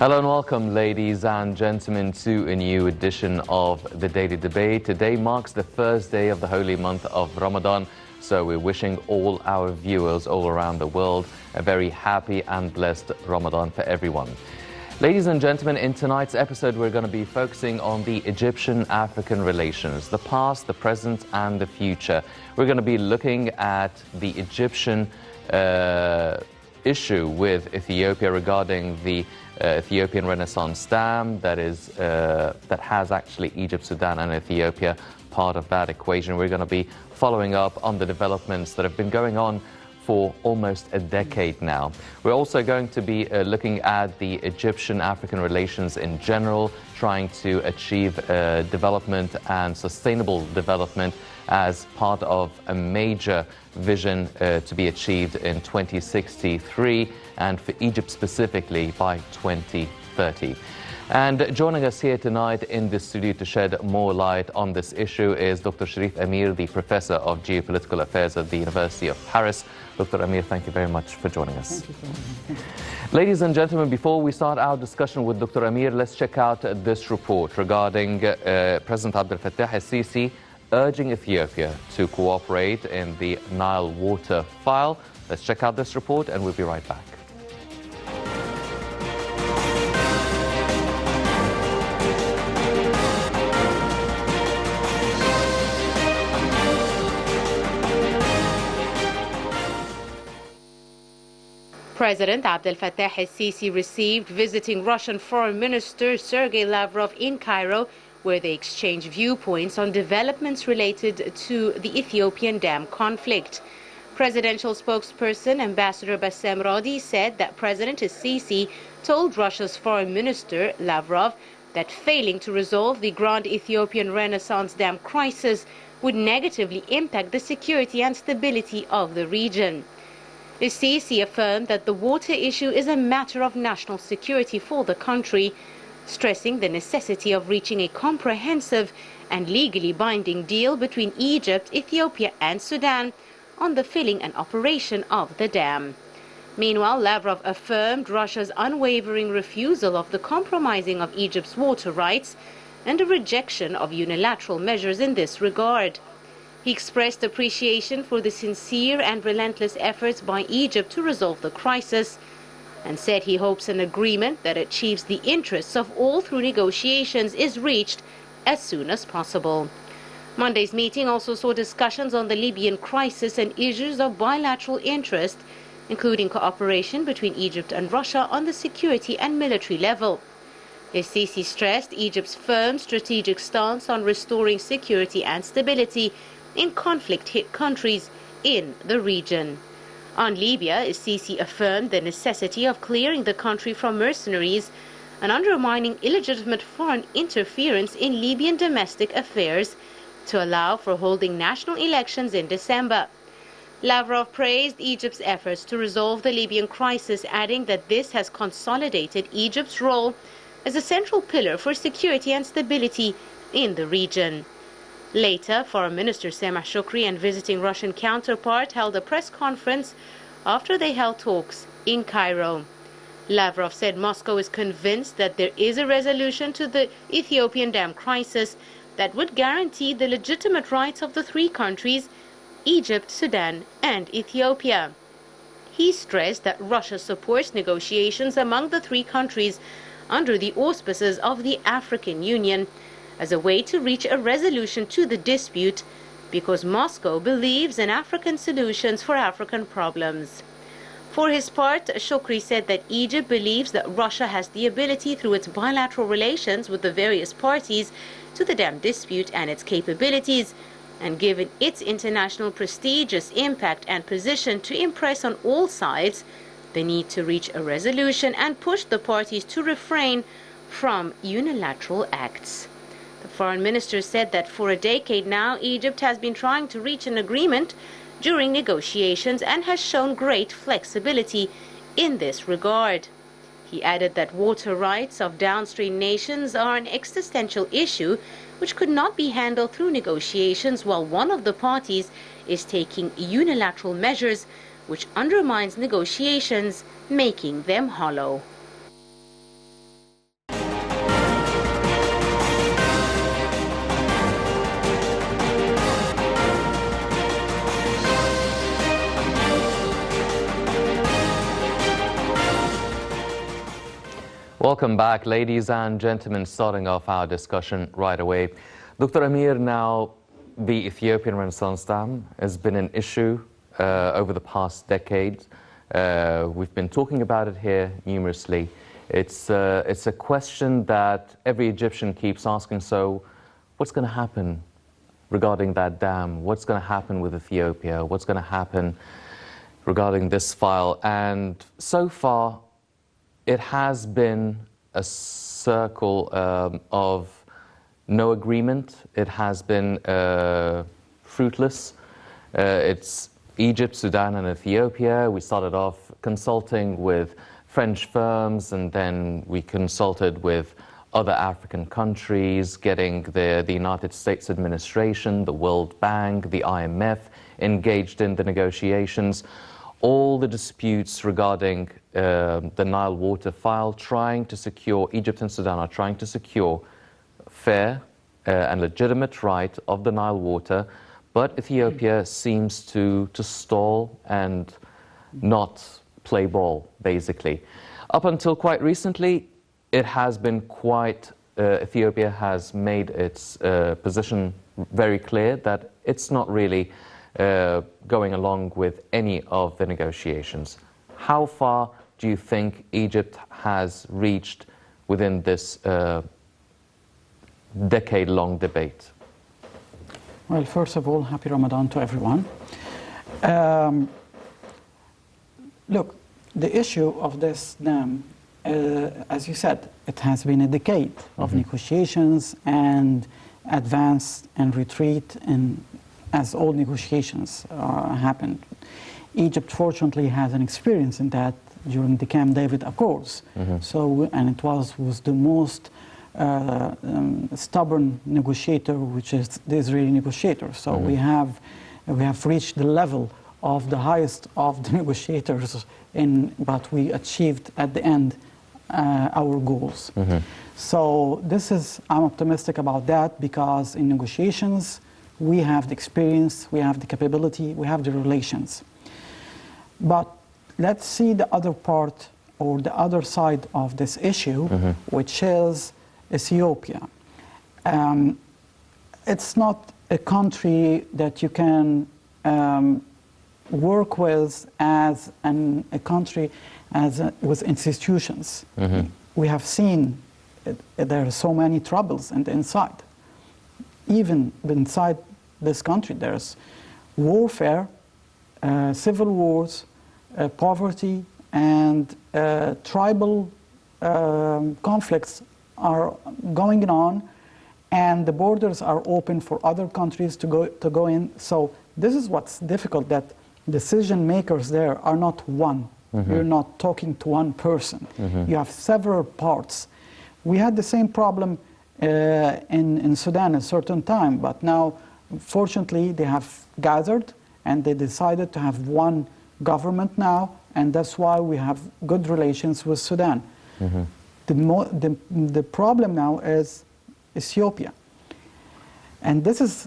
Hello and welcome, ladies and gentlemen, to a new edition of the Daily Debate. Today marks the first day of the holy month of Ramadan, so we're wishing all our viewers all around the world a very happy and blessed Ramadan for everyone. Ladies and gentlemen, in tonight's episode, we're going to be focusing on the Egyptian-African relations, the past, the present, and the future. We're going to be looking at the Egyptian issue with Ethiopia regarding the Ethiopian Renaissance Dam that has actually Egypt, Sudan, and Ethiopia part of that equation. We're going to be following up on the developments that have been going on for almost a decade now. We're also going to be looking at the Egyptian-African relations in general, trying to achieve development and sustainable development as part of a major vision to be achieved in 2063 and for Egypt specifically by 2030. And joining us here tonight in the studio to shed more light on this issue is Dr. Sherif Amer, the Professor of Geopolitical Affairs at the University of Paris. Dr. Amer, thank you very much for joining us. Thank you. Ladies and gentlemen, before we start our discussion with Dr. Amer, let's check out this report regarding President Abdel Fattah el-Sisi urging Ethiopia to cooperate in the Nile water file. Let's check out this report and we'll be right back. President Abdel Fattah el-Sisi received visiting Russian Foreign Minister Sergei Lavrov in Cairo, where they exchanged viewpoints on developments related to the Ethiopian dam conflict. Presidential spokesperson Ambassador Bassem Radi said that President el-Sisi told Russia's Foreign Minister Lavrov that failing to resolve the Grand Ethiopian Renaissance Dam crisis would negatively impact the security and stability of the region. El-Sisi affirmed that the water issue is a matter of national security for the country, stressing the necessity of reaching a comprehensive and legally binding deal between Egypt, Ethiopia and Sudan on the filling and operation of the dam. Meanwhile, Lavrov affirmed Russia's unwavering refusal of the compromising of Egypt's water rights and a rejection of unilateral measures in this regard. He expressed appreciation for the sincere and relentless efforts by Egypt to resolve the crisis and said he hopes an agreement that achieves the interests of all through negotiations is reached as soon as possible. Monday's meeting also saw discussions on the Libyan crisis and issues of bilateral interest, including cooperation between Egypt and Russia on the security and military level. El-Sisi stressed Egypt's firm strategic stance on restoring security and stability in conflict-hit countries in the region. On Libya, el-Sisi affirmed the necessity of clearing the country from mercenaries and undermining illegitimate foreign interference in Libyan domestic affairs to allow for holding national elections in December. Lavrov praised Egypt's efforts to resolve the Libyan crisis, adding that this has consolidated Egypt's role as a central pillar for security and stability in the region. Later, Foreign Minister Sameh Shoukry and visiting Russian counterpart held a press conference after they held talks in Cairo. Lavrov said Moscow is convinced that there is a resolution to the Ethiopian dam crisis that would guarantee the legitimate rights of the three countries, Egypt, Sudan, and Ethiopia. He stressed that Russia supports negotiations among the three countries under the auspices of the African Union as a way to reach a resolution to the dispute because Moscow believes in African solutions for African problems. For his part, Shoukry said that Egypt believes that Russia has the ability through its bilateral relations with the various parties to the dam dispute and its capabilities, and given its international prestigious impact and position, to impress on all sides the need to reach a resolution and push the parties to refrain from unilateral acts. The foreign minister said that for a decade now, Egypt has been trying to reach an agreement during negotiations and has shown great flexibility in this regard. He added that water rights of downstream nations are an existential issue which could not be handled through negotiations, while one of the parties is taking unilateral measures which undermines negotiations, making them hollow. Welcome back, ladies and gentlemen. Starting off our discussion right away. Dr. Amer, now the Ethiopian Renaissance Dam has been an issue over the past decade. We've been talking about it here numerously. It's a question that every Egyptian keeps asking. So what's going to happen regarding that dam? What's going to happen with Ethiopia? What's going to happen regarding this file? And so far, it has been a circle of no agreement. It has been fruitless. It's Egypt, Sudan, and Ethiopia. We started off consulting with French firms, and then we consulted with other African countries, getting the United States administration, the World Bank, the IMF engaged in the negotiations. All the disputes regarding the Nile water file, trying to secure, Egypt and Sudan are trying to secure fair and legitimate right of the Nile water, but Ethiopia seems to stall and not play ball, basically. Up until quite recently, it has been quite, Ethiopia has made its position very clear that it's not really going along with any of the negotiations. How far do you think Egypt has reached within this decade-long debate? Well, first of all, happy Ramadan to everyone. Look, the issue of this dam, as you said, it has been a decade of negotiations and advance and retreat, and as all negotiations happened. Egypt, fortunately, has an experience in that during the Camp David Accords. So, and it was the most stubborn negotiator, which is the Israeli negotiator. So we have reached the level of the highest of the negotiators, but we achieved at the end our goals. So this is, I'm optimistic about that, because in negotiations we have the experience, we have the capability, we have the relations. But let's see the other part, or the other side of this issue, which is Ethiopia. It's not a country that you can work with as a country with institutions. We have seen there are so many troubles in the inside. Even inside this country, there's warfare, civil wars, poverty, and tribal conflicts are going on, and the borders are open for other countries to go in. So this is what's difficult, that decision makers there are not one. You're not talking to one person. You have several parts. We had the same problem in Sudan at a certain time, but now, fortunately, they have gathered and they decided to have one government now, and that's why we have good relations with Sudan. The problem now is Ethiopia. And this is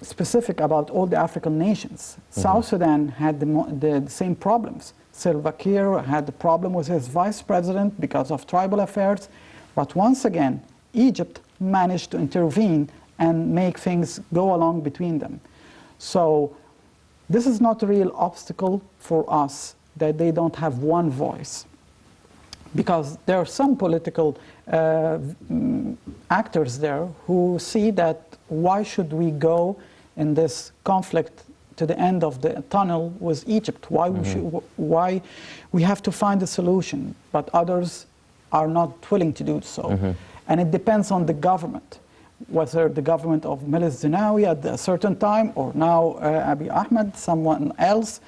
specific about all the African nations. South Sudan had the same problems. Salva Kiir had the problem with his vice president because of tribal affairs. But once again, Egypt managed to intervene and make things go along between them. So this is not a real obstacle for us, that they don't have one voice. Because there are some political actors there who see that why should we go in this conflict to the end of the tunnel with Egypt? Why we have to find a solution, but others are not willing to do so. And it depends on the government, whether the government of Meles Zenawi at a certain time, or now Abiy Ahmed, someone else.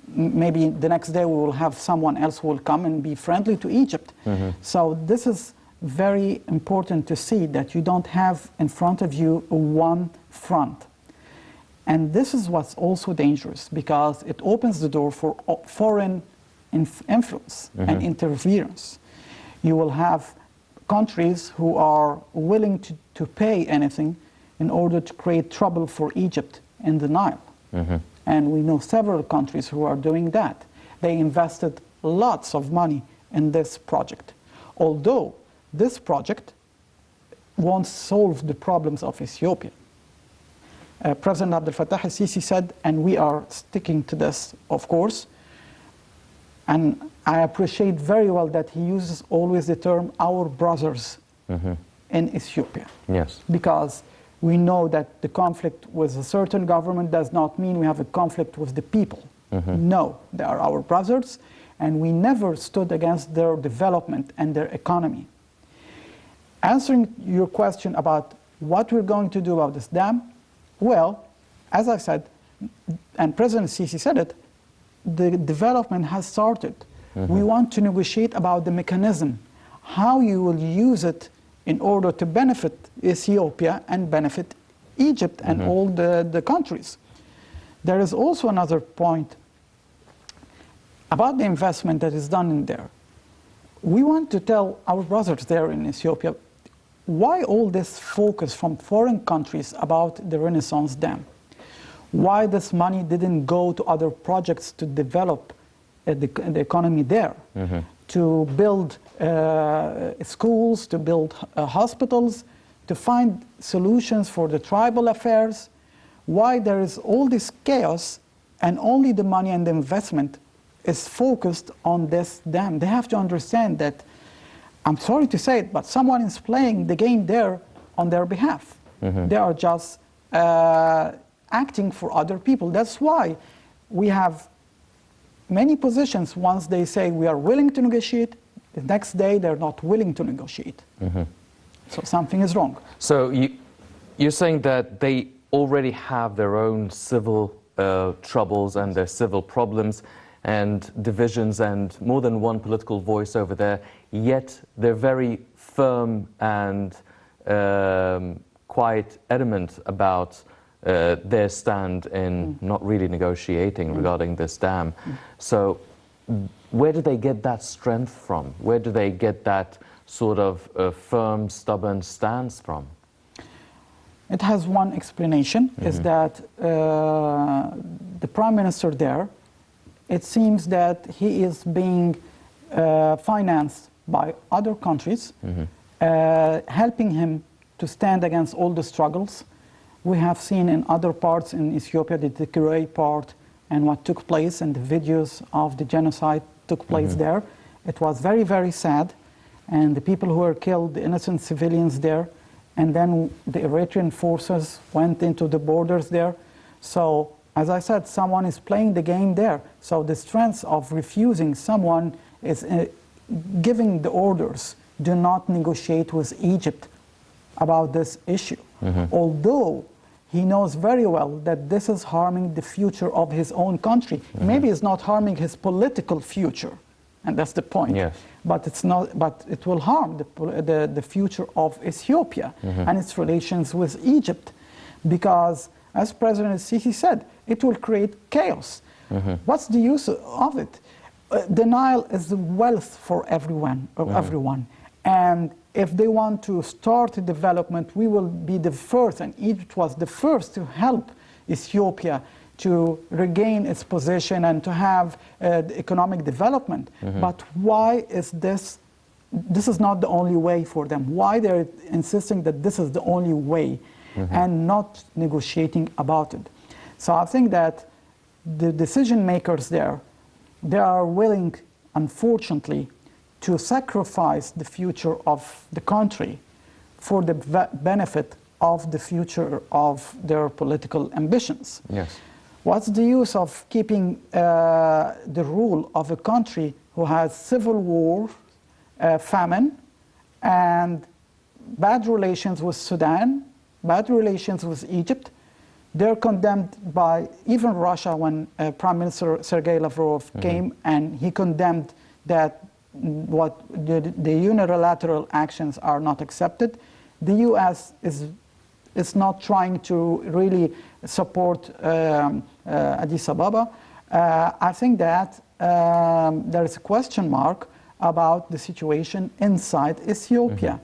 Maybe the next day we will have someone else who will come and be friendly to Egypt. So this is very important to see, that you don't have in front of you one front. And this is what's also dangerous, because it opens the door for foreign influence and interference. You will have countries who are willing to pay anything in order to create trouble for Egypt in the Nile. And we know several countries who are doing that. They invested lots of money in this project. Although this project won't solve the problems of Ethiopia. President Abdel Fattah al-Sisi said, and we are sticking to this, of course, and I appreciate very well that he uses always the term our brothers in Ethiopia. Yes. Because we know that the conflict with a certain government does not mean we have a conflict with the people. No, they are our brothers, and we never stood against their development and their economy. Answering your question about what we're going to do about this dam, well, as I said, and President Sisi said it, the development has started. We want to negotiate about the mechanism, how you will use it in order to benefit Ethiopia and benefit Egypt and all the countries. There is also another point about the investment that is done in there. We want to tell our brothers there in Ethiopia, why all this focus from foreign countries about the Renaissance Dam? Why this money didn't go to other projects to develop the economy there, to build schools, to build hospitals, to find solutions for the tribal affairs? Why there is all this chaos and only the money and the investment is focused on this dam? They have to understand that, I'm sorry to say it, but someone is playing the game there on their behalf. They are just acting for other people. That's why we have many positions. Once they say we are willing to negotiate, the next day they're not willing to negotiate. So something is wrong. So you're saying that they already have their own civil troubles and their civil problems and divisions and more than one political voice over there, yet they're very firm and quite adamant about their stand in not really negotiating regarding this dam. So where do they get that strength from? Where do they get that sort of firm, stubborn stance from? It has one explanation, is that the Prime Minister there, it seems that he is being financed by other countries, helping him to stand against all the struggles. We have seen in other parts in Ethiopia, the Tigray part, and what took place, and the videos of the genocide took place there. It was very, very sad. And the people who were killed, the innocent civilians there, and then the Eritrean forces went into the borders there. So, as I said, someone is playing the game there. So the strength of refusing someone is giving the orders, do not negotiate with Egypt about this issue. Although he knows very well that this is harming the future of his own country. Maybe it's not harming his political future, and that's the point. Yes. But it's not. But it will harm the future of Ethiopia and its relations with Egypt, because, as President Sisi said, it will create chaos. What's the use of it? The Nile is wealth for everyone, and if they want to start a development, we will be the first, and Egypt was the first to help Ethiopia to regain its position and to have economic development. But why is this? This is not the only way for them. Why they're insisting that this is the only way and not negotiating about it? So I think that the decision makers there, they are willing, unfortunately, to sacrifice the future of the country for the benefit of the future of their political ambitions. Yes. What's the use of keeping the rule of a country who has civil war, famine, and bad relations with Sudan, bad relations with Egypt? They're condemned by even Russia when Prime Minister Sergei Lavrov came, and he condemned that what the unilateral actions are not accepted. The U.S. is not trying to really support Addis Ababa. I think that there is a question mark about the situation inside Ethiopia.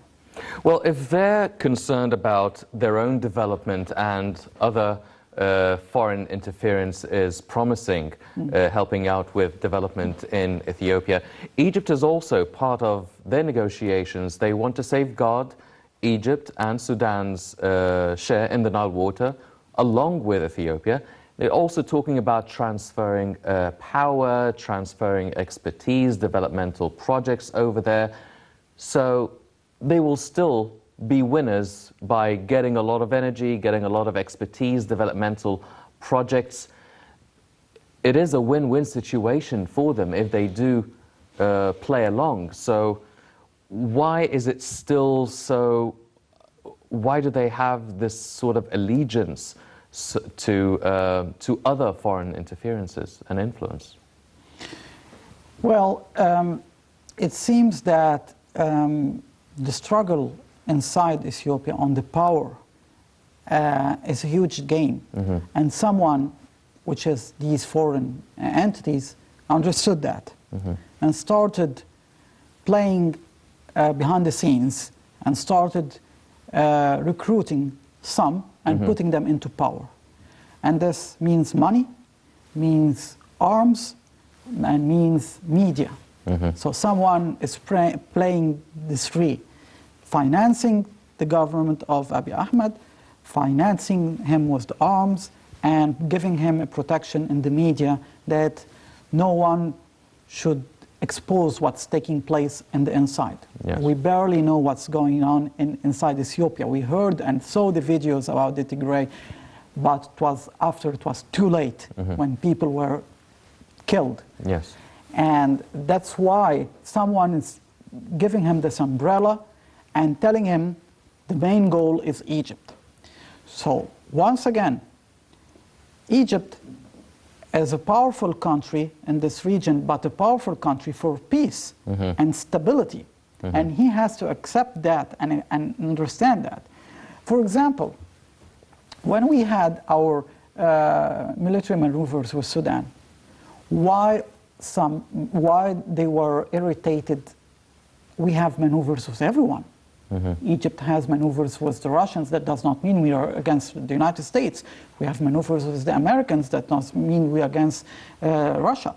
Well, if they're concerned about their own development and other foreign interference is promising, helping out with development in Ethiopia. Egypt is also part of their negotiations. They want to safeguard Egypt and Sudan's share in the Nile water, along with Ethiopia. They're also talking about transferring power, transferring expertise, developmental projects over there. So they will still be winners by getting a lot of energy, getting a lot of expertise, developmental projects. It is a win-win situation for them if they do play along. So why is it still so, why do they have this sort of allegiance to other foreign interferences and influence? Well, it seems that the struggle inside Ethiopia on the power is a huge game. And someone, which is these foreign entities, understood that and started playing behind the scenes and started recruiting some and putting them into power. And this means money, means arms, and means media. So someone is playing these three: financing the government of Abiy Ahmed, financing him with the arms, and giving him a protection in the media that no one should expose what's taking place in the inside. Yes. We barely know what's going on inside Ethiopia. We heard and saw the videos about the Tigray, but it was after it was too late when people were killed. Yes. And that's why someone is giving him this umbrella and telling him the main goal is Egypt. So once again, Egypt is a powerful country in this region, but a powerful country for peace and stability. And he has to accept that and understand that. For example, when we had our military maneuvers with Sudan, why they were irritated? We have maneuvers with everyone. Egypt has maneuvers with the Russians. That does not mean we are against the United States. We have maneuvers with the Americans. That does not mean we are against Russia.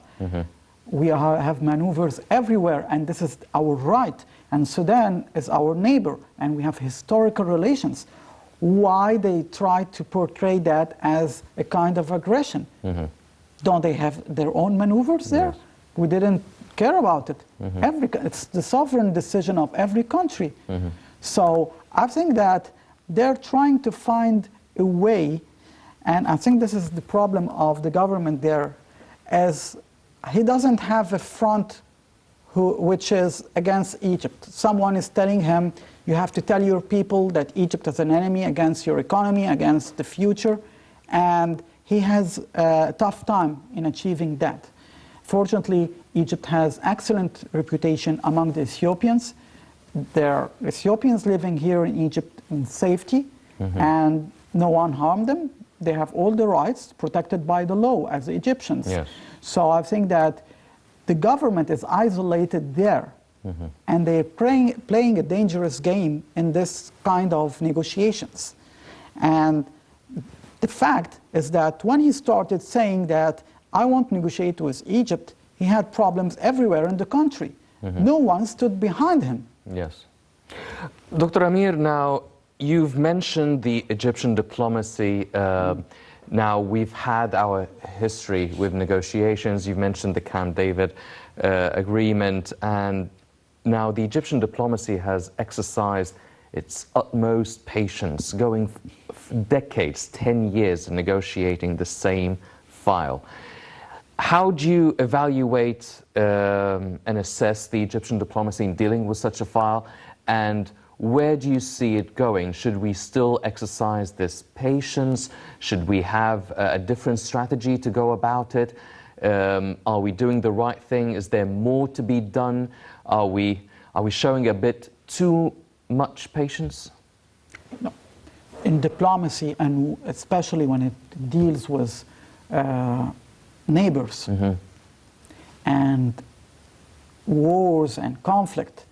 We have maneuvers everywhere, and this is our right. And Sudan is our neighbor, and we have historical relations. Why they try to portray that as a kind of aggression? Don't they have their own maneuvers there? Yes. We didn't care about it. It's the sovereign decision of every country. So I think that they're trying to find a way, and I think this is the problem of the government there, as he doesn't have a front which is against Egypt. Someone is telling him, you have to tell your people that Egypt is an enemy against your economy, against the future, and he has a tough time in achieving that. Fortunately, Egypt has excellent reputation among the Ethiopians. There are Ethiopians living here in Egypt in safety, and no one harmed them. They have all the rights protected by the law as the Egyptians. Yes. So I think that the government is isolated there, and they're playing a dangerous game in this kind of negotiations. And the fact is that when he started saying that I want to negotiate with Egypt, he had problems everywhere in the country. No one stood behind him. Yes. Dr. Amer, now you've mentioned the Egyptian diplomacy. Now we've had our history with negotiations. You've mentioned the Camp David agreement, and now the Egyptian diplomacy has exercised its utmost patience, going decades, 10 years, negotiating the same file. How do you evaluate and assess the Egyptian diplomacy in dealing with such a file, and where do you see it going? Should we still exercise this patience? Should we have a different strategy to go about it? Are we doing the right thing? Is there more to be done? Are we showing a bit too much patience? No. In diplomacy, and especially when it deals with neighbors and wars and conflict,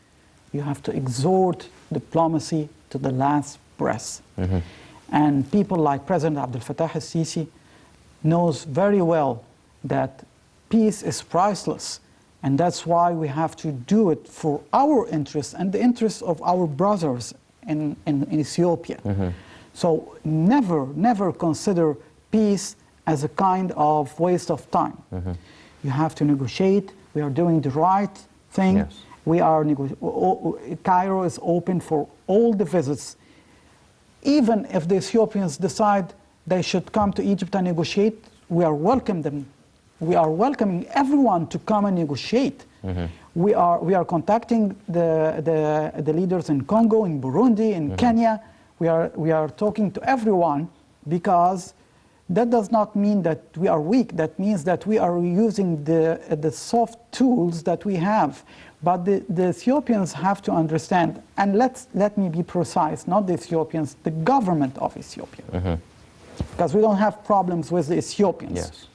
you have to exhort diplomacy to the last breath. And people like President Abdel Fattah al-Sisi knows very well that peace is priceless, and that's why we have to do it for our interests and the interests of our brothers in Ethiopia. So never consider peace as a kind of waste of time. You have to negotiate. We are doing the right thing. Yes. Cairo is open for all the visits. Even if the Ethiopians decide they should come to Egypt and negotiate, we are welcoming them. We are welcoming everyone to come and negotiate. We are contacting the leaders in Congo, in Burundi, in Kenya. We are talking to everyone, because that does not mean that we are weak. That means that we are using the soft tools that we have. But the Ethiopians have to understand, and let me be precise, not the Ethiopians, the government of Ethiopia. Because we don't have problems with the Ethiopians. Yes.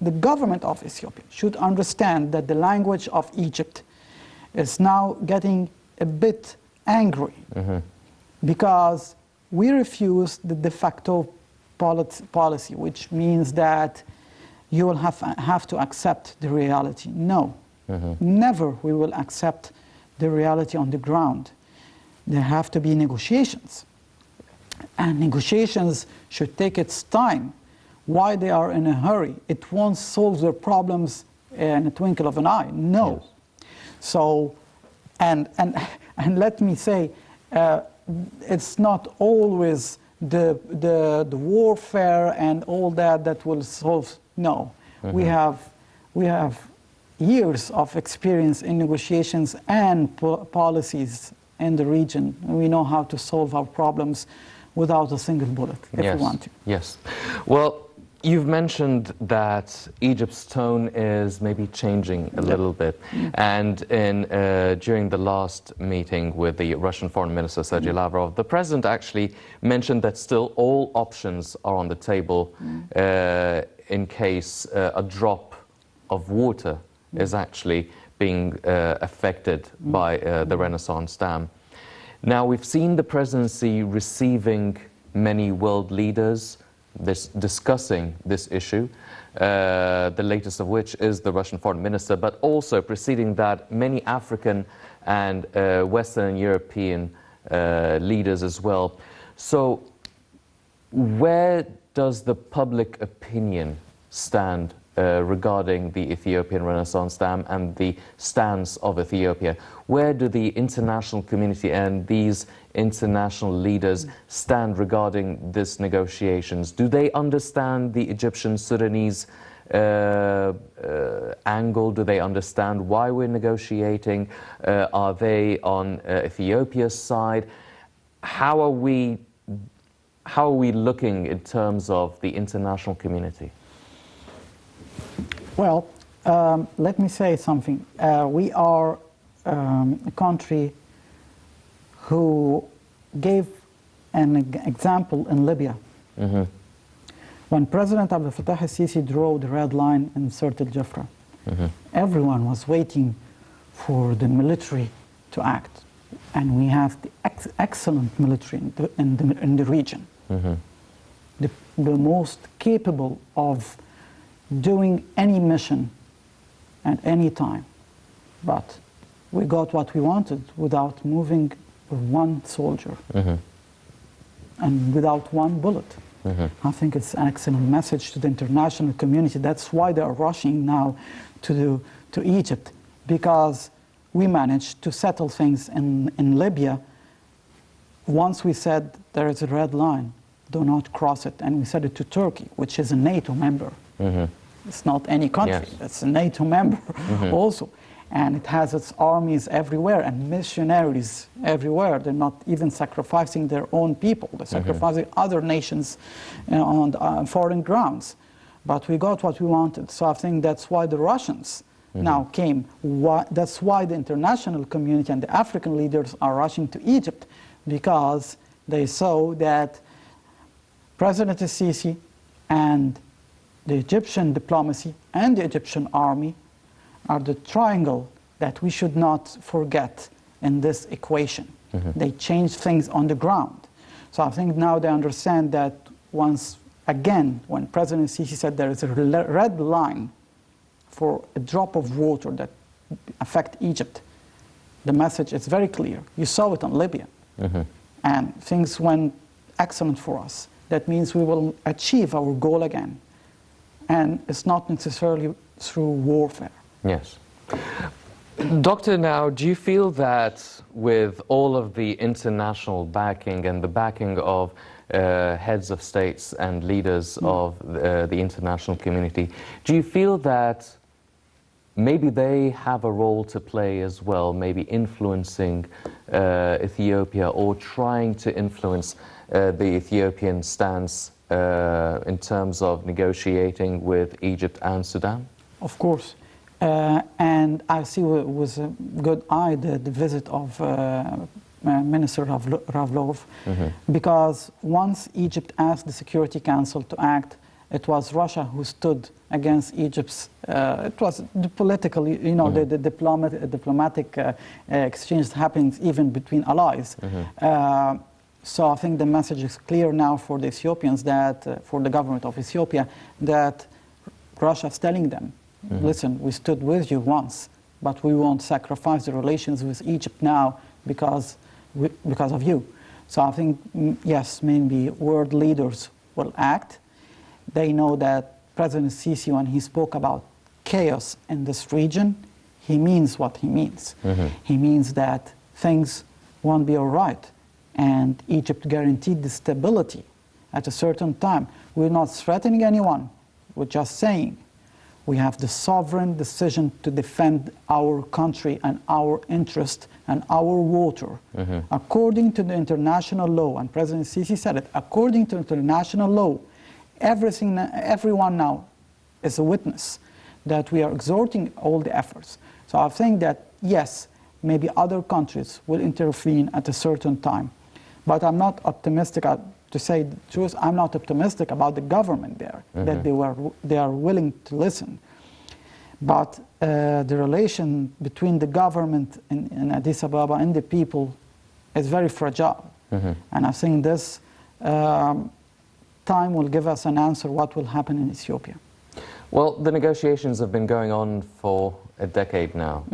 The government of Ethiopia should understand that the language of Egypt is now getting a bit angry, because we refuse the de facto policy, which means that you will have to accept the reality. No, never we will accept the reality on the ground. There have to be negotiations, and negotiations should take its time. Why they are in a hurry? It won't solve their problems in a twinkle of an eye. No. Yes. So, and let me say, it's not always the warfare and all that will solve. No, we have years of experience in negotiations and policies in the region. We know how to solve our problems without a single bullet, if we want to. Yes. Well, you've mentioned that Egypt's tone is maybe changing a little bit. And during the last meeting with the Russian Foreign Minister, Sergei Lavrov, the president actually mentioned that still all options are on the table in case a drop of water is actually being affected by the Renaissance Dam. Now, we've seen the presidency receiving many world leaders discussing this issue, the latest of which is the Russian foreign minister, but also preceding that, many African and Western European leaders as well. So where does the public opinion stand regarding the Ethiopian Renaissance Dam and the stance of Ethiopia? Where do the international community and these international leaders stand regarding these negotiations? Do they understand the Egyptian-Sudanese angle? Do they understand why we're negotiating? Are they on Ethiopia's side? How are we looking in terms of the international community? Well, let me say something. We are a country who gave an example in Libya. When President Abdel Fattah al-Sisi drew the red line in Sirte al-Jafra, everyone was waiting for the military to act. And we have the excellent military in the region, the most capable of doing any mission at any time. But we got what we wanted without moving one soldier and without one bullet. I think it's an excellent message to the international community. That's why they are rushing now to Egypt, because we managed to settle things in Libya. Once we said there is a red line, do not cross it, and we said it to Turkey, which is a NATO member. It's not any country, it's a NATO member also. And it has its armies everywhere and missionaries everywhere. They're not even sacrificing their own people. They're sacrificing other nations on foreign grounds. But we got what we wanted. So I think that's why the Russians now came. That's why the international community and the African leaders are rushing to Egypt, because they saw that President al-Sisi and the Egyptian diplomacy and the Egyptian army are the triangle that we should not forget in this equation. They change things on the ground. So I think now they understand that once again, when President Sisi said there is a red line for a drop of water that affect Egypt, the message is very clear. You saw it in Libya. And things went excellent for us. That means we will achieve our goal again. And it's not necessarily through warfare. Yes. Doctor, now, do you feel that with all of the international backing and the backing of heads of states and leaders of the international community, do you feel that maybe they have a role to play as well, maybe influencing Ethiopia or trying to influence the Ethiopian stance in terms of negotiating with Egypt and Sudan? Of course. And I see with a good eye the visit of Minister Ravlov, because once Egypt asked the Security Council to act, it was Russia who stood against Egypt's, it was the political, you know, the diplomatic exchange happens even between allies. So I think the message is clear now for the Ethiopians, that for the government of Ethiopia, that Russia is telling them, listen, we stood with you once, but we won't sacrifice the relations with Egypt now because of you. So I think, yes, maybe world leaders will act. They know that President Sisi, when he spoke about chaos in this region, he means what he means. He means that things won't be all right. And Egypt guaranteed the stability at a certain time. We're not threatening anyone. We're just saying we have the sovereign decision to defend our country and our interest and our water. According to the international law, and President Sisi said it, according to international law, everyone now is a witness that we are exerting all the efforts. So I think that, yes, maybe other countries will intervene at a certain time. But I'm not optimistic, to say the truth, I'm not optimistic about the government there, that they are willing to listen. But the relation between the government in Addis Ababa and the people is very fragile. And I think this time will give us an answer what will happen in Ethiopia. Well, the negotiations have been going on for a decade now.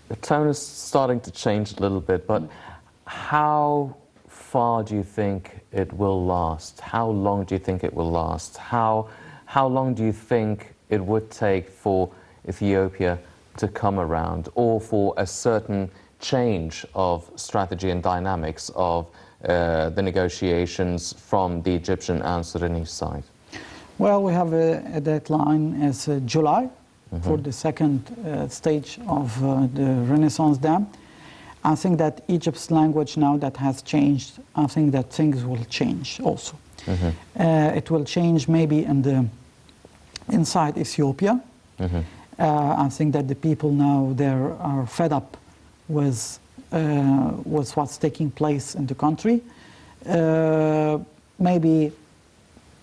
The tone is starting to change a little bit, but how far do you think it will last? How long do you think it will last? How long do you think it would take for Ethiopia to come around, or for a certain change of strategy and dynamics of the negotiations from the Egyptian and Sudanese side? Well, we have a deadline as July for the second stage of the Renaissance Dam. I think that Egypt's language now that has changed, I think that things will change also. It will change maybe inside Ethiopia. I think that the people now there are fed up with what's taking place in the country. Maybe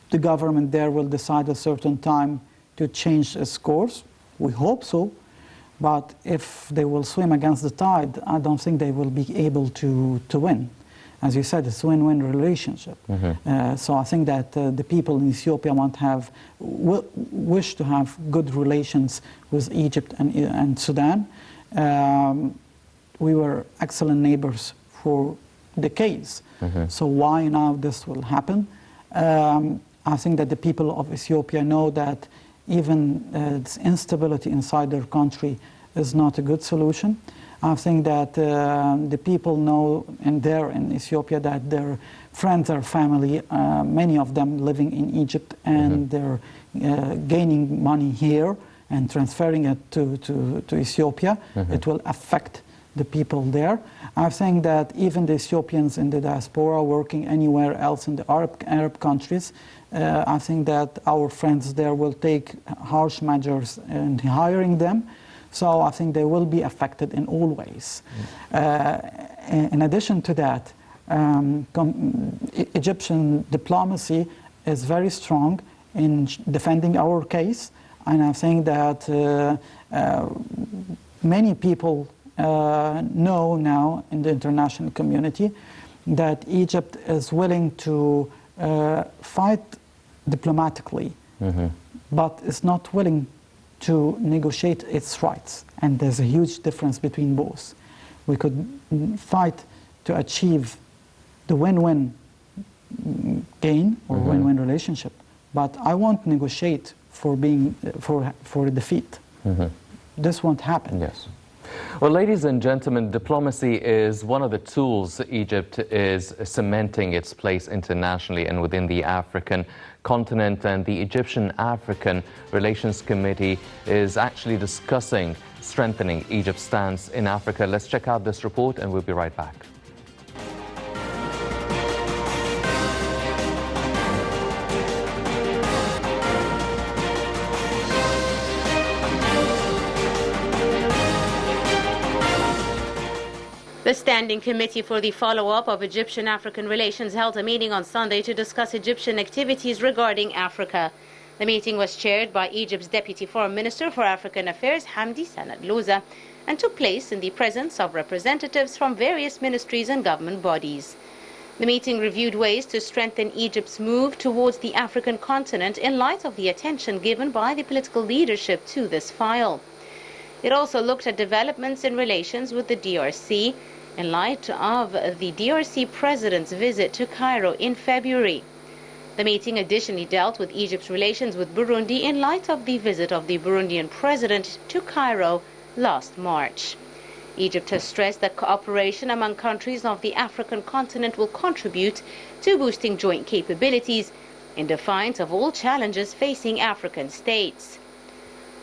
the government there will decide a certain time to change its course. We hope so. But if they will swim against the tide, I don't think they will be able to win. As you said, it's a win-win relationship. So I think that the people in Ethiopia wish to have good relations with Egypt and Sudan. We were excellent neighbors for decades. So why now this will happen? I think that the people of Ethiopia know that even this instability inside their country is not a good solution. I think that the people know in Ethiopia that their friends or family, many of them living in Egypt, and they're gaining money here and transferring it to Ethiopia. It will affect the people there. I think that even the Ethiopians in the diaspora working anywhere else in the Arab countries, I think that our friends there will take harsh measures in hiring them. So I think they will be affected in all ways. In addition to that, Egyptian diplomacy is very strong in defending our case. And I think that many people know now in the international community that Egypt is willing to fight diplomatically, but is not willing to negotiate its rights. And there's a huge difference between both. We could fight to achieve the win-win gain or win-win relationship, but I won't negotiate for being for defeat. This won't happen. Yes. Well, ladies and gentlemen, diplomacy is one of the tools Egypt is cementing its place internationally and within the African continent. And the Egyptian-African Relations Committee is actually discussing strengthening Egypt's stance in Africa. Let's check out this report and we'll be right back. The Standing Committee for the Follow-up of Egyptian-African Relations held a meeting on Sunday to discuss Egyptian activities regarding Africa. The meeting was chaired by Egypt's Deputy Foreign Minister for African Affairs, Hamdi Sanad Louza, and took place in the presence of representatives from various ministries and government bodies. The meeting reviewed ways to strengthen Egypt's move towards the African continent in light of the attention given by the political leadership to this file. It also looked at developments in relations with the DRC in light of the DRC president's visit to Cairo in February. The meeting additionally dealt with Egypt's relations with Burundi in light of the visit of the Burundian president to Cairo last March. Egypt has stressed that cooperation among countries of the African continent will contribute to boosting joint capabilities in defiance of all challenges facing African states.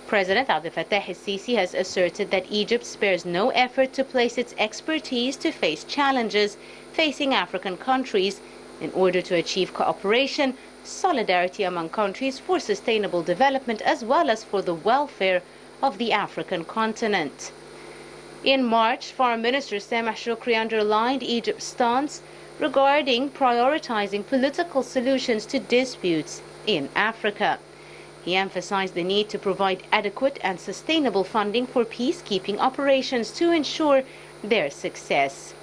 President Abdel Fattah el-Sisi has asserted that Egypt spares no effort to place its expertise to face challenges facing African countries in order to achieve cooperation, solidarity among countries for sustainable development as well as for the welfare of the African continent. In March, Foreign Minister Sameh Shoukry underlined Egypt's stance regarding prioritizing political solutions to disputes in Africa. He emphasized the need to provide adequate and sustainable funding for peacekeeping operations to ensure their success.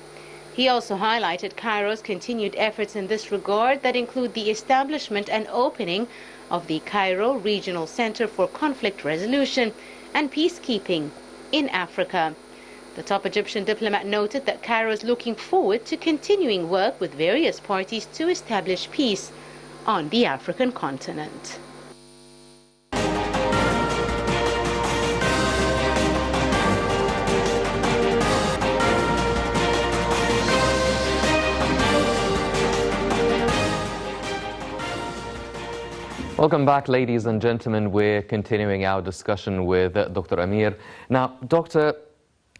He also highlighted Cairo's continued efforts in this regard that include the establishment and opening of the Cairo Regional Center for Conflict Resolution and Peacekeeping in Africa. The top Egyptian diplomat noted that Cairo is looking forward to continuing work with various parties to establish peace on the African continent. Welcome back, ladies and gentlemen. We're continuing our discussion with Dr. Amer. Now, Doctor,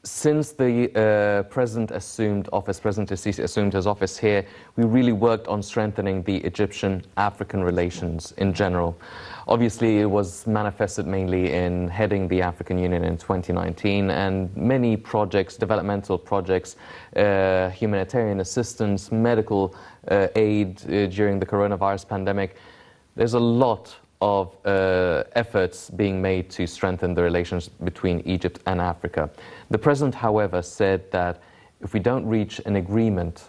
since the President assumed office, President el-Sisi assumed his office here, we really worked on strengthening the Egyptian-African relations in general. Obviously, it was manifested mainly in heading the African Union in 2019, and many projects, developmental projects, humanitarian assistance, medical aid during the coronavirus pandemic. There's a lot of efforts being made to strengthen the relations between Egypt and Africa. The President, however, said that if we don't reach an agreement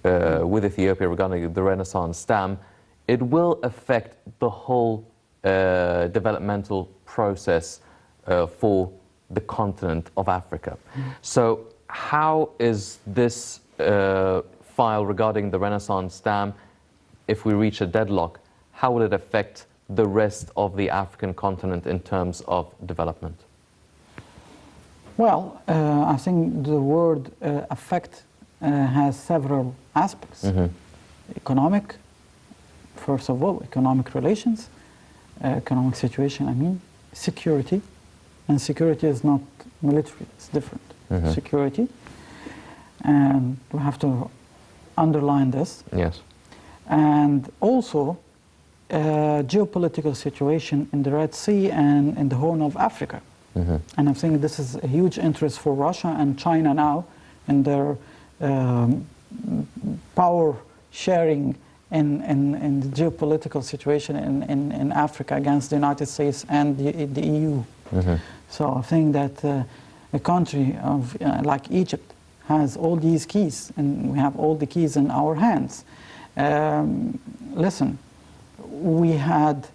with Ethiopia regarding the Renaissance Dam, it will affect the whole developmental process for the continent of Africa. So how is this file regarding the Renaissance Dam, if we reach a deadlock, how will it affect the rest of the African continent in terms of development? Well, I think the word affect has several aspects. Economic, first of all, economic relations, economic situation, I mean, security. And security is not military, it's different. Security. And we have to underline this. Yes. And also, geopolitical situation in the Red Sea and in the Horn of Africa. And I think this is a huge interest for Russia and China now in their power sharing in the geopolitical situation in Africa against the United States and the EU. So I think that a country of, like Egypt has all these keys, and we have all the keys in our hands. Listen, we had,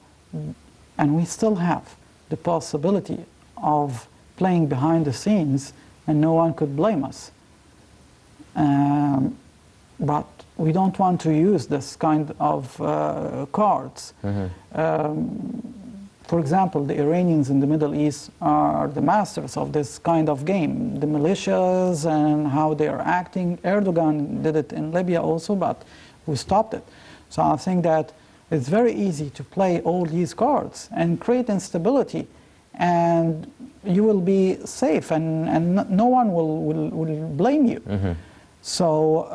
and we still have, the possibility of playing behind the scenes, and no one could blame us. But we don't want to use this kind of cards. For example, the Iranians in the Middle East are the masters of this kind of game. The militias and how they are acting. Erdogan did it in Libya also, but we stopped it. So I think that it's very easy to play all these cards and create instability, and you will be safe, and no one will blame you. So,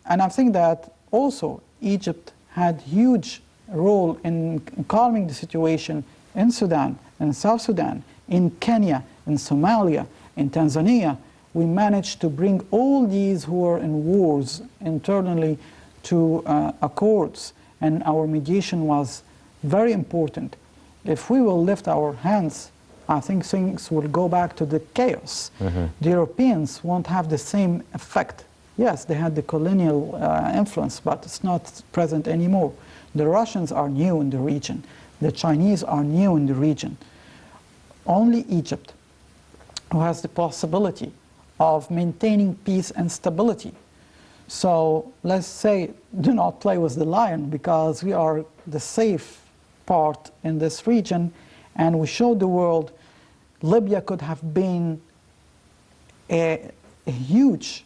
and I think that also Egypt had huge role in calming the situation in Sudan, in South Sudan, in Kenya, in Somalia, in Tanzania. We managed to bring all these who are in wars internally to accords, and our mediation was very important. If we will lift our hands, I think things will go back to the chaos. The Europeans won't have the same effect. Yes, they had the colonial influence, but it's not present anymore. The Russians are new in the region. The Chinese are new in the region. Only Egypt, who has the possibility of maintaining peace and stability. So let's say, do not play with the lion, because we are the safe part in this region, and we showed the world Libya could have been a huge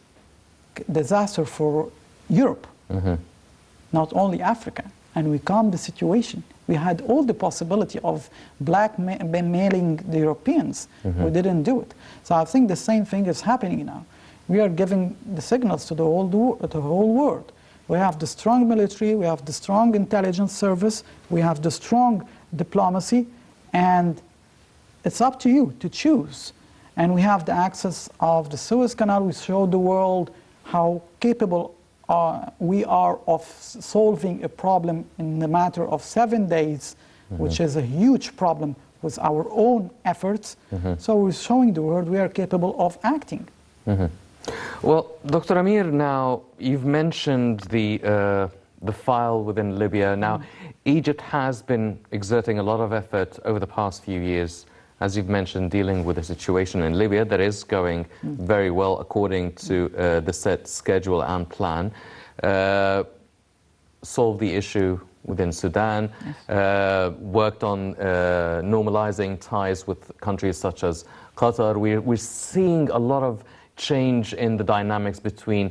disaster for Europe, not only Africa. And we calmed the situation. We had all the possibility of blackmailing the Europeans. We didn't do it. So I think the same thing is happening now. We are giving the signals to the whole world. We have the strong military, we have the strong intelligence service, we have the strong diplomacy, and it's up to you to choose. And we have the access of the Suez Canal. We showed the world how capable we are of solving a problem in the matter of 7 days, which is a huge problem with our own efforts. So we're showing the world we are capable of acting. Well, Dr. Amer, now you've mentioned the file within Libya. Now, Egypt has been exerting a lot of effort over the past few years, as you've mentioned, dealing with the situation in Libya that is going very well according to the set schedule and plan. Solved the issue within Sudan, worked on normalizing ties with countries such as Qatar. We're seeing a lot of change in the dynamics between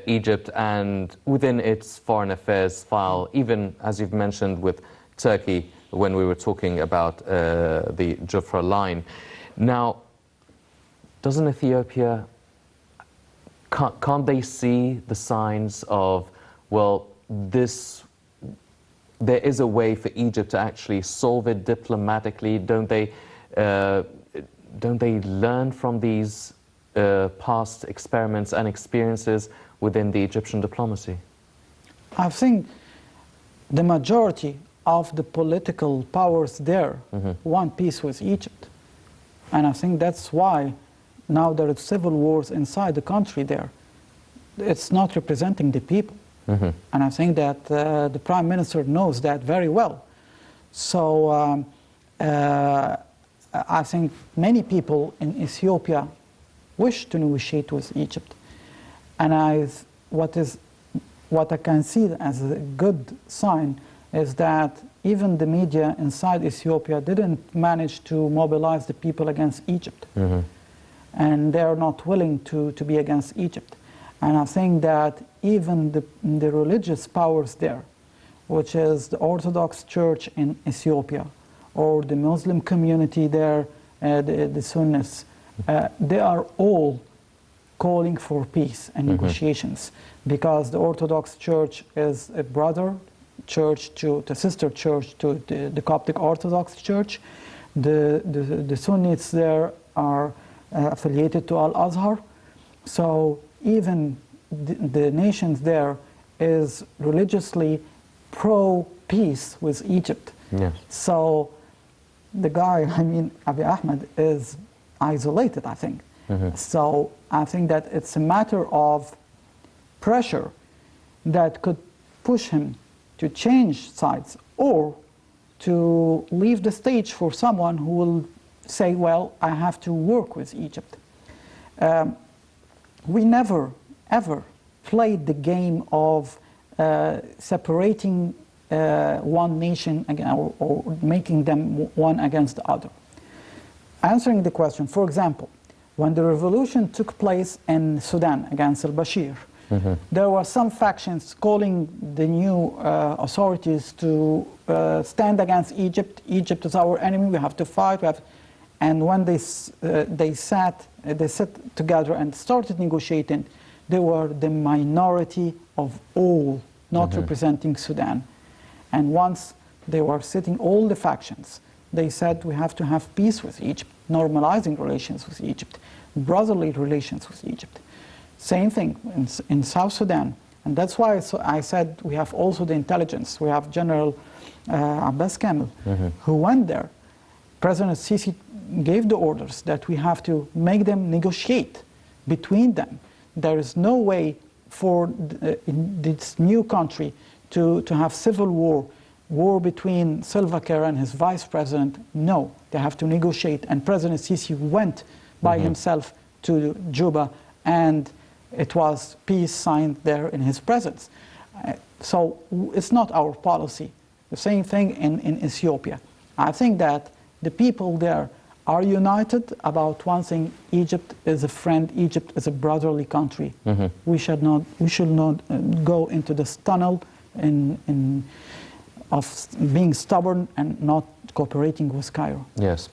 Egypt and within its foreign affairs file, even as you've mentioned with Turkey, when we were talking about the Jafra line. Now, doesn't Ethiopia, can't they see the signs of, well, there is a way for Egypt to actually solve it diplomatically? Don't they learn from these past experiments and experiences within the Egyptian diplomacy? I think the majority of the political powers there want peace with Egypt. And I think that's why now there are civil wars inside the country there. It's not representing the people. And I think that the Prime Minister knows that very well. So I think many people in Ethiopia wish to negotiate with Egypt. And what I can see as a good sign is that even the media inside Ethiopia didn't manage to mobilize the people against Egypt. And they're not willing to be against Egypt. And I think that even the religious powers there, which is the Orthodox Church in Ethiopia, or the Muslim community there, the Sunnis, they are all calling for peace and negotiations, because the Orthodox Church is a brother church to the sister church to the Coptic Orthodox Church. The Sunnis there are affiliated to Al-Azhar. So even the nations there is religiously pro-peace with Egypt. Yes. So the guy, I mean, Abiy Ahmed, is isolated, I think. So I think that it's a matter of pressure that could push him to change sides or to leave the stage for someone who will say, well, I have to work with Egypt. We never, ever played the game of separating one nation or making them one against the other. Answering the question, for example, when the revolution took place in Sudan against al-Bashir, there were some factions calling the new authorities to stand against Egypt. Egypt is our enemy, we have to fight. And when they sat together and started negotiating, they were the minority of all, not representing Sudan. And once they were sitting, all the factions, they said we have to have peace with Egypt, normalizing relations with Egypt, brotherly relations with Egypt. Same thing in South Sudan. And that's why I said we have also the intelligence. We have General Abbas Kamel, who went there. President Sisi gave the orders that we have to make them negotiate between them. There is no way for in this new country to have civil war between Salva Kiir and his vice president. No, they have to negotiate. And President Sisi went by himself to Juba, and it was peace signed there in his presence. So it's not our policy. The same thing in Ethiopia. I think that the people there are united about one thing: Egypt is a friend, Egypt is a brotherly country. We should not go into this tunnel of being stubborn and not cooperating with Cairo. Yes.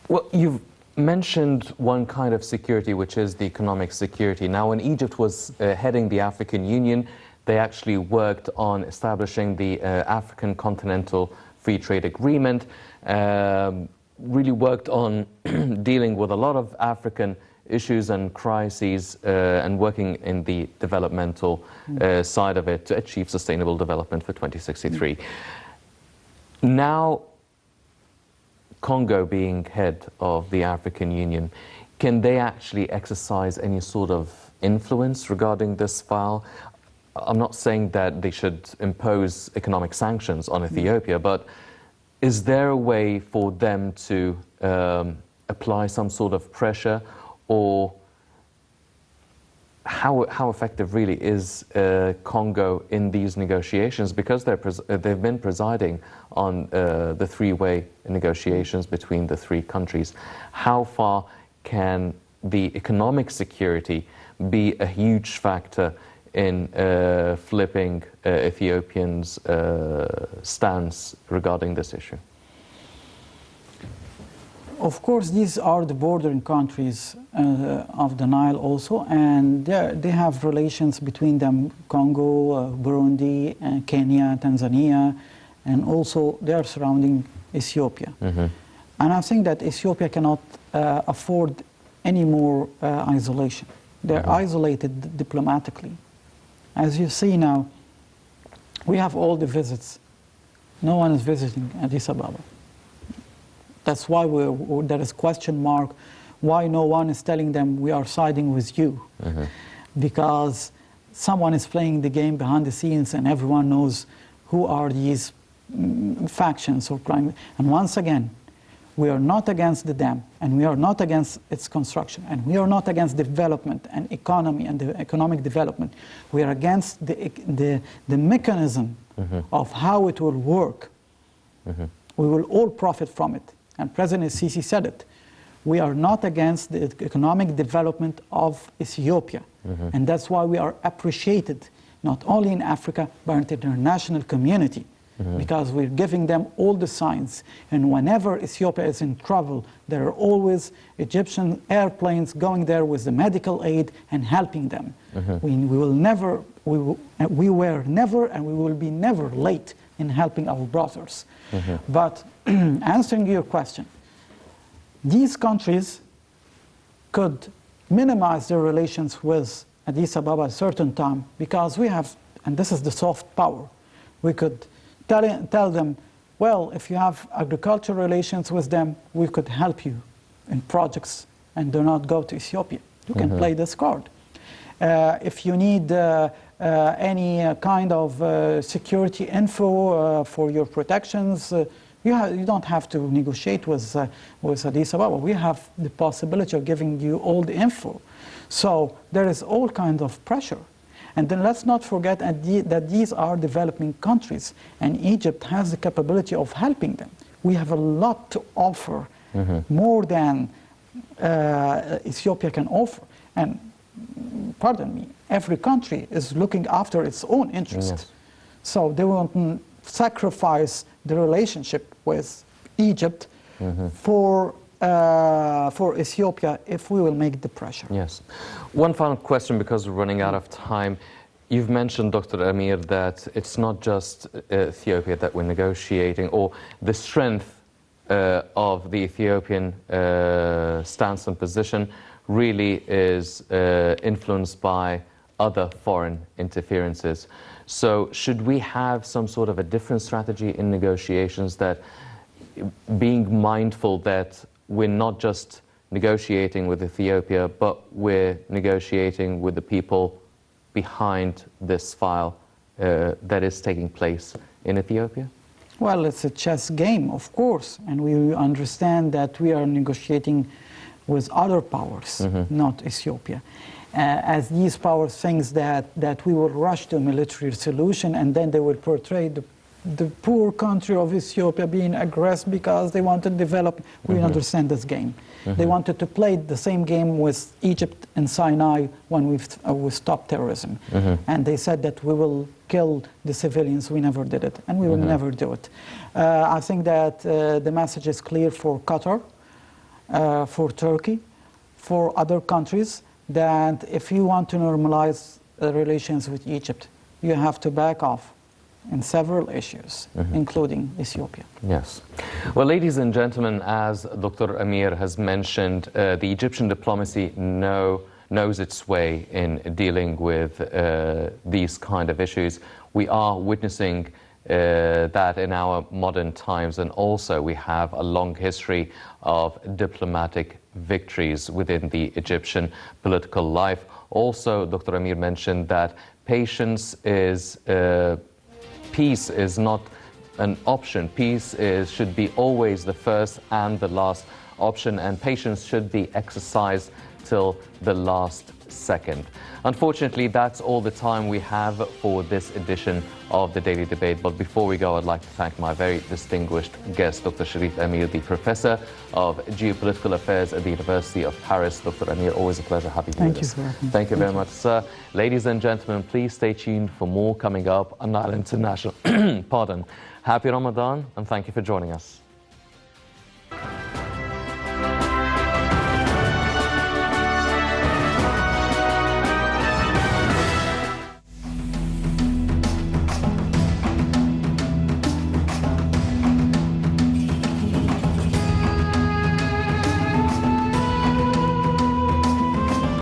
Well, you've mentioned one kind of security, which is the economic security. Now, when Egypt was heading the African Union, they actually worked on establishing the African Continental Free Trade Agreement, really worked on dealing with a lot of African issues and crises and working in the developmental side of it to achieve sustainable development for 2063. Now, Congo being head of the African Union, can they actually exercise any sort of influence regarding this file? I'm not saying that they should impose economic sanctions on Ethiopia, but is there a way for them to apply some sort of pressure, or how effective really is Congo in these negotiations? Because they've been presiding on the three-way negotiations between the three countries. How far can the economic security be a huge factor in flipping Ethiopians' stance regarding this issue? Of course, these are the bordering countries of the Nile also, and they have relations between them: Congo, Burundi, Kenya, Tanzania, and also they are surrounding Ethiopia. And I think that Ethiopia cannot afford any more isolation. They're isolated diplomatically. As you see now, we have all the visits. No one is visiting Addis Ababa. That's why there is question mark why no one is telling them we are siding with you. Because someone is playing the game behind the scenes and everyone knows who are these factions or crime. And once again, we are not against the dam, and we are not against its construction, and we are not against development and economy and the economic development. We are against the mechanism of how it will work. We will all profit from it. And President Sisi said it. We are not against the economic development of Ethiopia. And that's why we are appreciated, not only in Africa, but in the international community. Because we're giving them all the signs. And whenever Ethiopia is in trouble, there are always Egyptian airplanes going there with the medical aid and helping them. We were never, and we will be never late in helping our brothers. But answering your question, these countries could minimize their relations with Addis Ababa at a certain time, because we have, and this is the soft power, we could tell them, well, if you have agricultural relations with them, we could help you in projects and do not go to Ethiopia. You can play this card. If you need any kind of security info for your protections, you don't have to negotiate with Addis Ababa. We have the possibility of giving you all the info. So there is all kinds of pressure. And then let's not forget that these are developing countries, and Egypt has the capability of helping them. We have a lot to offer, more than Ethiopia can offer. And pardon me, every country is looking after its own interest. Yes. So they won't sacrifice the relationship with Egypt for Ethiopia if we will make the pressure. Yes. One final question, because we're running out of time. You've mentioned, Dr. Amer, that it's not just Ethiopia that we're negotiating, or the strength of the Ethiopian stance and position really is influenced by other foreign interferences. So should we have some sort of a different strategy in negotiations, that being mindful that we're not just negotiating with Ethiopia, but we're negotiating with the people behind this file that is taking place in Ethiopia? Well, it's a chess game, of course, and we understand that we are negotiating with other powers, not Ethiopia. As these powers think that we will rush to a military solution, and then they will portray the poor country of Ethiopia being aggressed because they want to develop. We understand this game. They wanted to play the same game with Egypt and Sinai when we stopped terrorism. And they said that we will kill the civilians. We never did it, and we will never do it. I think that the message is clear for Qatar, for Turkey, for other countries, that if you want to normalize relations with Egypt, you have to back off in several issues, including Ethiopia. Yes. Well, ladies and gentlemen, as Dr. Amer has mentioned, the Egyptian diplomacy knows its way in dealing with these kind of issues. We are witnessing that in our modern times, and also we have a long history of diplomatic victories within the Egyptian political life. Also, Dr. Amer mentioned that peace is not an option. Peace should be always the first and the last option, and patience should be exercised till the last second. Unfortunately, that's all the time we have for this edition of the Daily Debate. But before we go, I'd like to thank my very distinguished guest, Dr. Sherif Amer, the Professor of Geopolitical Affairs at the University of Paris. Dr. Amer, always a pleasure having you with us. Thank you very much, sir. Ladies and gentlemen, please stay tuned for more coming up on Nile International. Pardon. Happy Ramadan, and thank you for joining us.